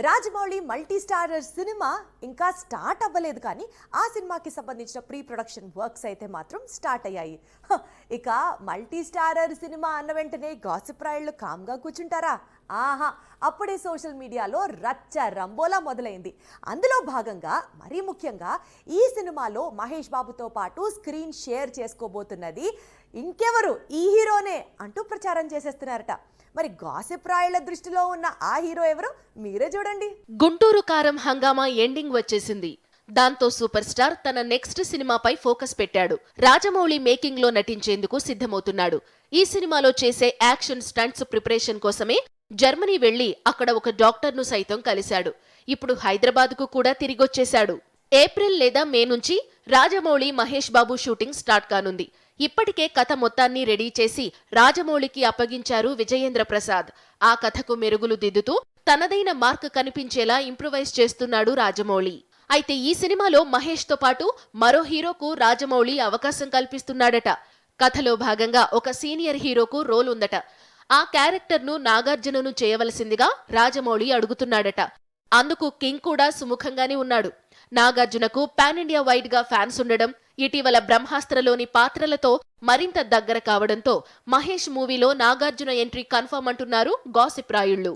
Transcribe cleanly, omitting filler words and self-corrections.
Rajamouli multi starrer cinema ఇంకా start అవ్వలేదు, కానీ ఆ సినిమాకి సంబంధించిన ప్రీ ప్రొడక్షన్ వర్క్స్ అయితే మాత్రం స్టార్ట్ అయ్యాయి. ఇక మల్టీ స్టారర్ సినిమా అన్న వెంటనే గాసిప్ రాయుళ్ళు కామ్గా కూర్చుంటారా? ఆహా, అప్పుడే సోషల్ మీడియాలో రచ్చ రంబోలా మొదలైంది. అందులో భాగంగా మరీ ముఖ్యంగా ఈ సినిమాలో మహేష్ బాబుతో పాటు స్క్రీన్ షేర్ చేసుకోబోతున్నది ఇంకెవరు, ఈ హీరోనే అంటూ ప్రచారం చేసేస్తున్నారట. మరి గాసిప్ రాయుళ్ల దృష్టిలో ఉన్న ఆ హీరో ఎవరు, మీరే చూడండి. గుంటూరు కారం హంగామా ఎండింగ్ వచ్చేసింది. దాంతో సూపర్ స్టార్ తన నెక్స్ట్ సినిమాపై ఫోకస్ పెట్టాడు. రాజమౌళి మేకింగ్ లో నటించేందుకు సిద్ధమవుతున్నాడు. ఈ సినిమాలో చేసే యాక్షన్ స్టంట్స్ ప్రిపరేషన్ కోసమే జర్మనీ వెళ్లి అక్కడ ఒక డాక్టర్ను సైతం కలిశాడు. ఇప్పుడు హైదరాబాద్కు కూడా తిరిగొచ్చేశాడు. ఏప్రిల్ లేదా మే నుంచి రాజమౌళి మహేష్ బాబు షూటింగ్ స్టార్ట్ కానుంది. ఇప్పటికే కథ మొత్తాన్ని రెడీ చేసి రాజమౌళికి అప్పగించారు విజయేంద్ర ప్రసాద్. ఆ కథకు మెరుగులు దిద్దుతూ తనదైన మార్క్ కనిపించేలా ఇంప్రూవైజ్ చేస్తున్నాడు రాజమౌళి. అయితే ఈ సినిమాలో మహేష్ తో పాటు మరో హీరోకు రాజమౌళి అవకాశం కల్పిస్తున్నాడట. కథలో భాగంగా ఒక సీనియర్ హీరోకు రోల్ ఉందట. ఆ క్యారెక్టర్ను నాగార్జునను చేయవలసిందిగా రాజమౌళి అడుగుతున్నాడట. అందుకు కింగ్ కూడా సుముఖంగానే ఉన్నాడు. నాగార్జునకు పాన్ ఇండియా వైడ్ గా ఫ్యాన్స్ ఉండడం, ఇటీవల బ్రహ్మాస్త్రలోని పాత్రలతో మరింత దగ్గర కావడంతో మహేష్ మూవీలో నాగార్జున ఎంట్రీ కన్ఫర్మ్ అంటున్నారు గాసిప్ రాయుళ్లు.